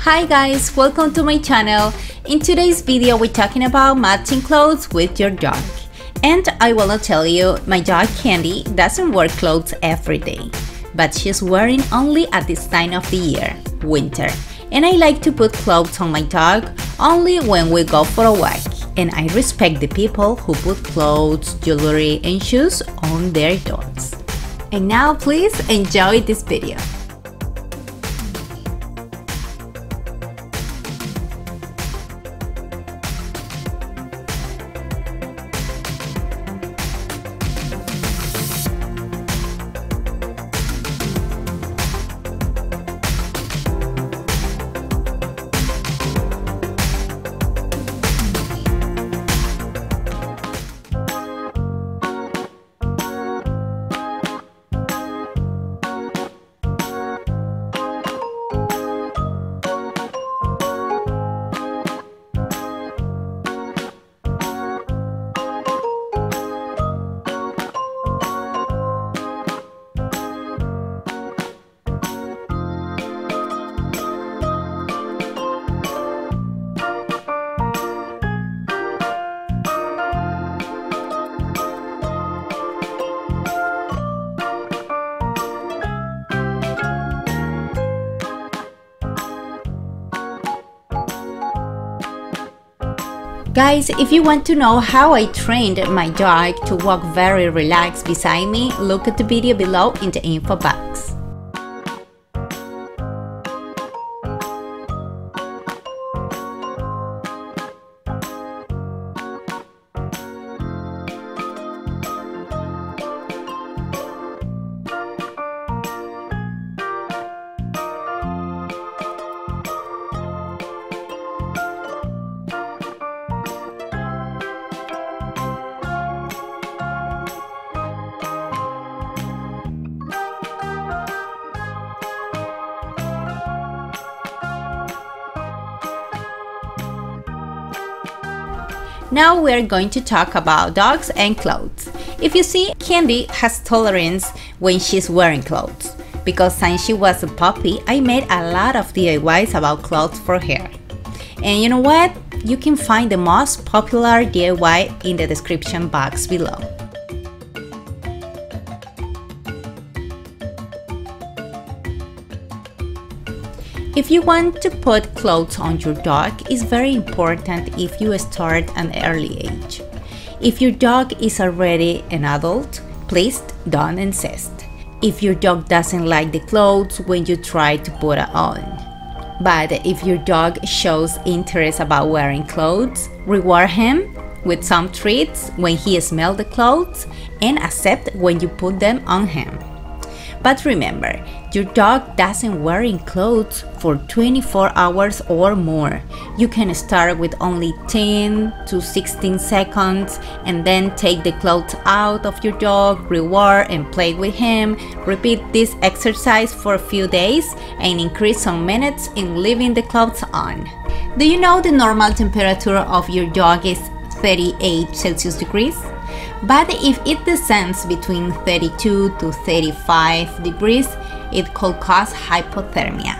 Hi guys, welcome to my channel. In today's video we're talking about matching clothes with your dog. And I wanna tell you, my dog Candy doesn't wear clothes every day, but she's wearing only at this time of the year, winter. And I like to put clothes on my dog only when we go for a walk. And I respect the people who put clothes, jewelry and shoes on their dogs. And now please enjoy this video. Guys, if you want to know how I trained my dog to walk very relaxed beside me, look at the video below in the info box. Now we're going to talk about dogs and clothes. If you see, Candy has tolerance when she's wearing clothes, because since she was a puppy, I made a lot of DIYs about clothes for her. And you know what? You can find the most popular DIY in the description box below. If you want to put clothes on your dog, it's very important if you start at an early age. If your dog is already an adult, please don't insist. If your dog doesn't like the clothes when you try to put it on. But if your dog shows interest about wearing clothes, reward him with some treats when he smells the clothes and accept when you put them on him. But remember, your dog doesn't wearing clothes for 24 hours or more. You can start with only 10 to 16 seconds and then take the clothes out of your dog, reward and play with him. Repeat this exercise for a few days and increase some minutes in leaving the clothes on. Do you know the normal temperature of your dog is 38 Celsius degrees? But if it descends between 32 to 35 degrees, it could cause hypothermia,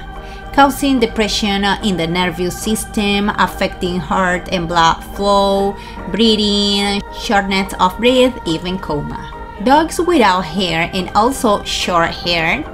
causing depression in the nervous system, affecting heart and blood flow, breathing, shortness of breath, even coma. Dogs without hair and also short-haired,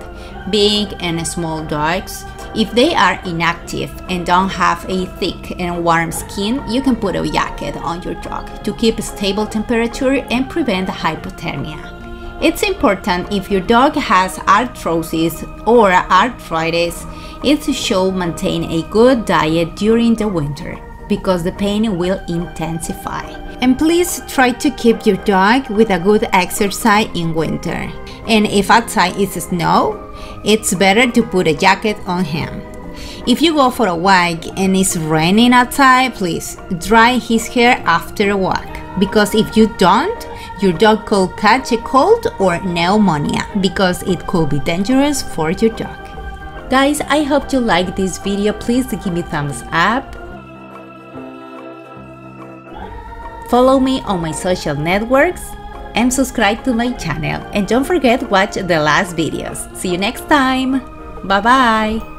big and small dogs, if they are inactive and don't have a thick and warm skin, you can put a jacket on your dog to keep a stable temperature and prevent hypothermia. It's important if your dog has arthrosis or arthritis, it should maintain a good diet during the winter because the pain will intensify. And please try to keep your dog with a good exercise in winter. And if outside is snow, it's better to put a jacket on him. If you go for a walk and it's raining outside, please dry his hair after a walk, because if you don't, your dog could catch a cold or pneumonia, because it could be dangerous for your dog. Guys, I hope you like this video. Please give me a thumbs up. Follow me on my social networks and subscribe to my channel. And don't forget to watch the last videos. See you next time. Bye bye.